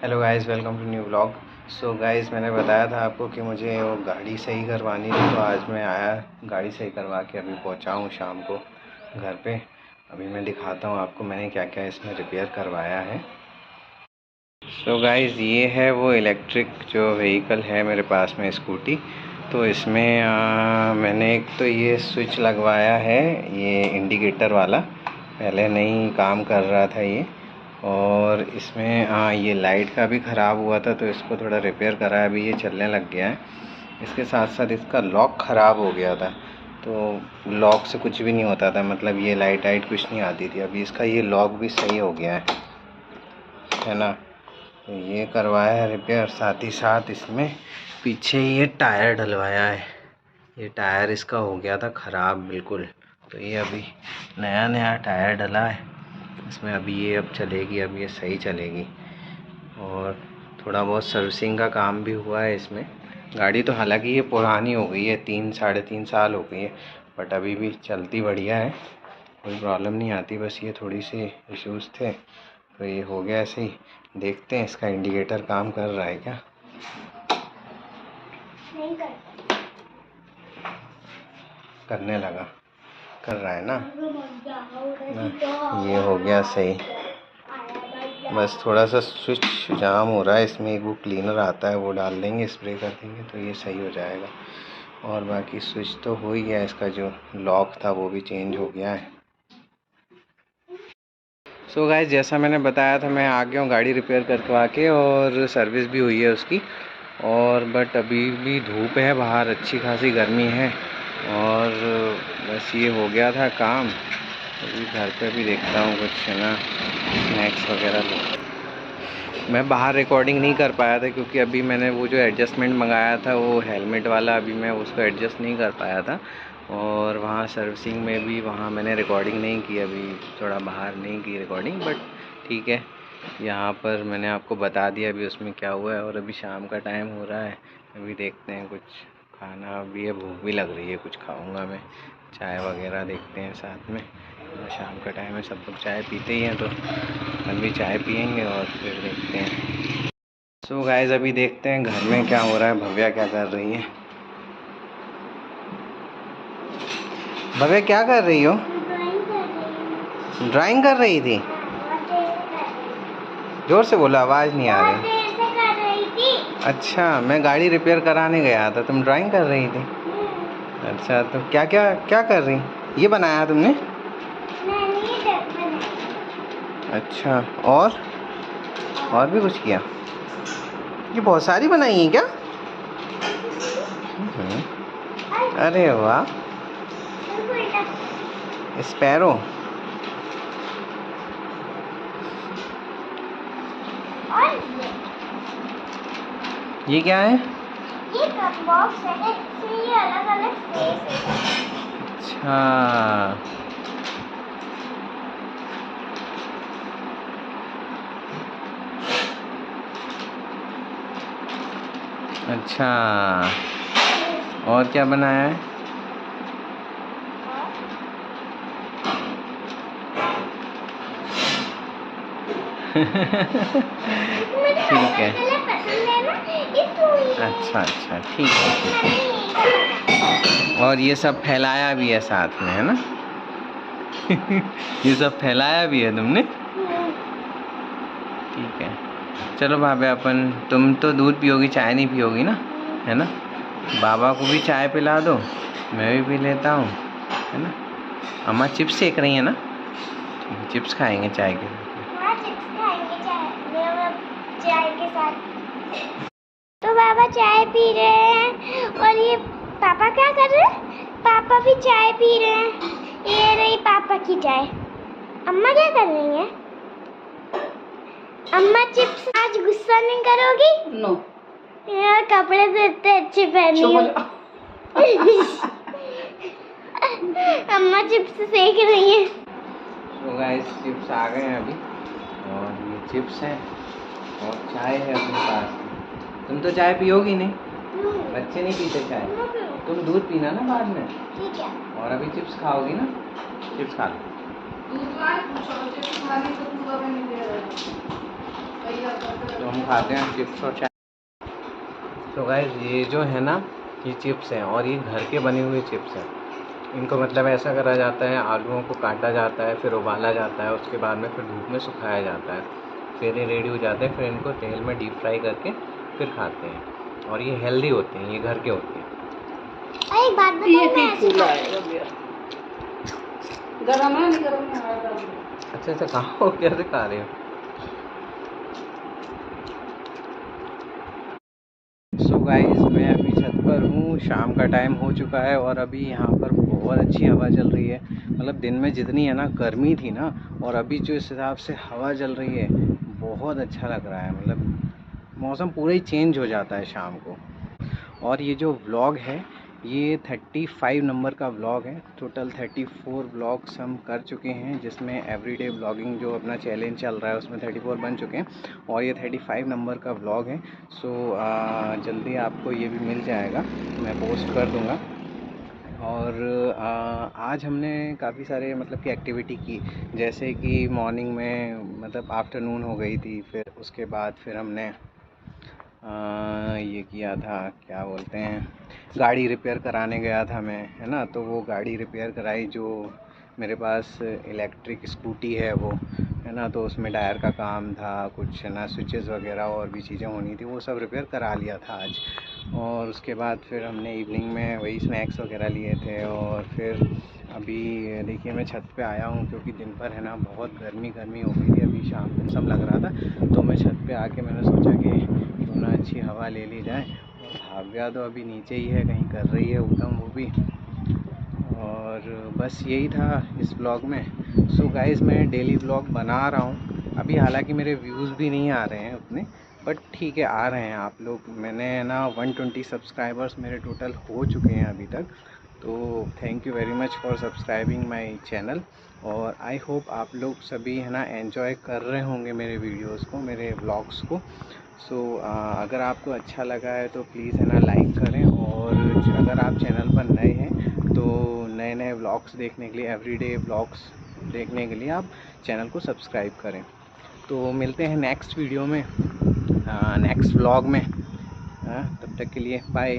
Hello guys, welcome to new blog. So guys, मैंने बताया था आपको कि मुझे वो गाड़ी सही करवानी थी, तो आज मैं आया गाड़ी सही करवा के अभी पहुंचा हूं शाम को घर पे। अभी मैं दिखाता हूं आपको मैंने क्या क्या इसमें रिपेयर करवाया है। सो गाइस, ये है वो इलेक्ट्रिक जो व्हीकल है मेरे पास में, स्कूटी। तो इसमें मैंने एक तो ये स्विच लगवाया है, ये इंडिकेटर वाला। पहले नहीं काम कर रहा था ये। और इसमें ये लाइट का भी ख़राब हुआ था, तो इसको थोड़ा रिपेयर करा है, अभी ये चलने लग गया है। इसके साथ साथ इसका लॉक ख़राब हो गया था, तो लॉक से कुछ भी नहीं होता था, मतलब ये लाइट कुछ नहीं आती थी। अभी इसका ये लॉक भी सही हो गया है ना। तो ये करवाया है रिपेयर। साथ ही साथ इसमें पीछे ये टायर डलवाया है। ये टायर इसका हो गया था ख़राब बिल्कुल, तो ये अभी नया नया टायर डला है इसमें। अभी ये अब चलेगी, अब ये सही चलेगी। और थोड़ा बहुत सर्विसिंग का काम भी हुआ है इसमें। गाड़ी तो हालांकि ये पुरानी हो गई है, 3 साढ़े 3 साल हो गई है, बट अभी भी चलती बढ़िया है, कोई प्रॉब्लम नहीं आती। बस ये थोड़ी सी इश्यूज़ थे, तो ये हो गया ऐसे ही। देखते हैं इसका इंडिकेटर काम कर रहा है क्या। नहीं करने लगा, कर रहा है ना। ये हो गया सही। बस थोड़ा सा स्विच जाम हो रहा है इसमें, एक वो क्लीनर आता है वो डाल देंगे, स्प्रे कर देंगे, तो ये सही हो जाएगा। और बाकी स्विच तो हो ही गया, इसका जो लॉक था वो भी चेंज हो गया है। सो गाइस, जैसा मैंने बताया था, मैं आ गया हूँ गाड़ी रिपेयर करवा के, और सर्विस भी हुई है उसकी। और बट अभी भी धूप है बाहर, अच्छी खासी गर्मी है। और बस ये हो गया था काम। अभी घर पे भी देखता हूँ कुछ है ना, स्नैक्स वगैरह। मैं बाहर रिकॉर्डिंग नहीं कर पाया था, क्योंकि अभी मैंने वो जो एडजस्टमेंट मंगाया था वो हेलमेट वाला, अभी मैं उसको एडजस्ट नहीं कर पाया था। और वहाँ सर्विसिंग में भी वहाँ मैंने रिकॉर्डिंग नहीं की, अभी थोड़ा बाहर नहीं की रिकॉर्डिंग, बट ठीक है। यहाँ पर मैंने आपको बता दिया अभी उसमें क्या हुआ है। और अभी शाम का टाइम हो रहा है, अभी देखते हैं कुछ खाना भी है, भूख भी लग रही है, कुछ खाऊंगा मैं। चाय वगैरह देखते हैं साथ में, शाम का टाइम है, सब लोग चाय पीते ही हैं, तो हम भी चाय पियेंगे और फिर देखते हैं। सो गाइस, अभी देखते हैं घर में क्या हो रहा है, भव्या क्या कर रही है। भव्या क्या कर रही हो? ड्राइंग कर रही थी। जोर से बोलो, आवाज़ नहीं आ रही। अच्छा, मैं गाड़ी रिपेयर कराने गया था, तुम ड्राइंग कर रही थी। अच्छा, तो क्या क्या क्या कर रही? ये बनाया तुमने? अच्छा, और भी कुछ किया? ये बहुत सारी बनाई है क्या? अरे वाह, स्पैरो। ये क्या है? ये कप बॉक्स है, इसमें ये अलग-अलग फेस है। अच्छा, अच्छा, और क्या बनाया है? ठीक है। अच्छा अच्छा, ठीक है। और ये सब फैलाया भी है साथ में, है ना। ये सब फैलाया भी है तुमने। ठीक है, चलो भाभी, अपन तुम तो दूध पियोगी, चाय नहीं पियोगी ना, है ना। बाबा को भी चाय पिला दो, मैं भी पी लेता हूँ, है ना। अम्मा चिप्स सेक रही है ना, चिप्स खाएंगे चाय के साथ। चाय के साथ। तो बाबा चाय पी रहे हैं, और ये पापा क्या कर रहे हैं? पापा भी चाय पी रहे हैं। ये रही पापा की चाय। अम्मा क्या कर रही हैं? अम्मा चिप्स। आज गुस्सा नहीं करोगी? नो। यार कपड़े तो इतने अच्छे पहनी हो। अम्मा चिप्स सेक रही हैं। तो गाइस, चिप्स आ गए हैं अभी, और ये चिप्स हैं और चाय है अपने पास। तुम तो चाय पियोगी नहीं, बच्चे नहीं पीते चाय, तुम दूध पीना ना बाद में। ठीक है। और अभी चिप्स खाओगी ना, चिप्स खा लो। तो हम खाते हैं चिप्स और चाय। तो गाइस ये जो है ना, ये चिप्स हैं और ये घर के बने हुए चिप्स हैं। इनको मतलब ऐसा करा जाता है, आलूओं को काटा जाता है, फिर उबाला जाता है, उसके बाद में फिर धूप में सुखाया जाता है, फिर ये रेडी हो जाते हैं, फिर इनको तेल में डीप फ्राई करके फिर खाते हैं। और ये हेल्दी होते हैं, ये घर के होते हैं। एक बात गरम है नहीं गरम है? अच्छा अच्छा, कहाँ हो, कैसे खा रहे हो? सो गाइस मैं अभी छत पर हूँ, शाम का टाइम हो चुका है और अभी यहाँ पर बहुत अच्छी हवा चल रही है। मतलब दिन में जितनी है ना गर्मी थी ना, और अभी जो इस हिसाब से हवा चल रही है, बहुत अच्छा लग रहा है। मतलब मौसम पूरा ही चेंज हो जाता है शाम को। और ये जो व्लॉग है ये 35 नंबर का व्लॉग है। टोटल 34 व्लॉग्स हम कर चुके हैं, जिसमें एवरीडे व्लॉगिंग जो अपना चैलेंज चल रहा है उसमें 34 बन चुके हैं और ये 35 नंबर का व्लॉग है। सो जल्दी आपको ये भी मिल जाएगा, मैं पोस्ट कर दूँगा। और आज हमने काफ़ी सारे मतलब कि एक्टिविटी की, जैसे कि मॉर्निंग में मतलब आफ्टरनून हो गई थी, फिर उसके बाद फिर हमने ये किया था, क्या बोलते हैं, गाड़ी रिपेयर कराने गया था मैं, है ना। तो वो गाड़ी रिपेयर कराई, जो मेरे पास इलेक्ट्रिक स्कूटी है वो, है ना। तो उसमें टायर का काम था, कुछ है ना स्विचेस वगैरह और भी चीज़ें होनी थी, वो सब रिपेयर करा लिया था आज। और उसके बाद फिर हमने इवनिंग में वही स्नैक्स वगैरह लिए थे। और फिर अभी देखिए मैं छत पे आया हूँ, क्योंकि दिन भर है ना बहुत गर्मी हो गई थी, अभी शाम को सब लग रहा था, तो मैं छत पे आके मैंने सोचा कि क्यों ना अच्छी हवा ले ली जाए। और भाव्या तो अभी नीचे ही है, कहीं कर रही है उद्गम वो भी। और बस यही था इस ब्लॉग में। सो गाइस मैं डेली ब्लॉग बना रहा हूँ अभी, हालांकि मेरे व्यूज़ भी नहीं आ रहे हैं उतने, बट ठीक है आ रहे हैं आप लोग। मैंने ना 120 सब्सक्राइबर्स मेरे टोटल हो चुके हैं अभी तक, तो thank you very much for subscribing my channel. और आई होप आप लोग सभी है ना एंजॉय कर रहे होंगे मेरे वीडियोस को, मेरे व्लॉग्स को। सो अगर आपको अच्छा लगा है तो प्लीज़ है ना लाइक करें। और अगर आप चैनल पर नए हैं तो नए नए व्लॉग्स देखने के लिए, एवरीडे व्लॉग्स देखने के लिए आप चैनल को सब्सक्राइब करें। तो मिलते हैं नेक्स्ट वीडियो में, नेक्स्ट व्लॉग में। तब तक के लिए बाय।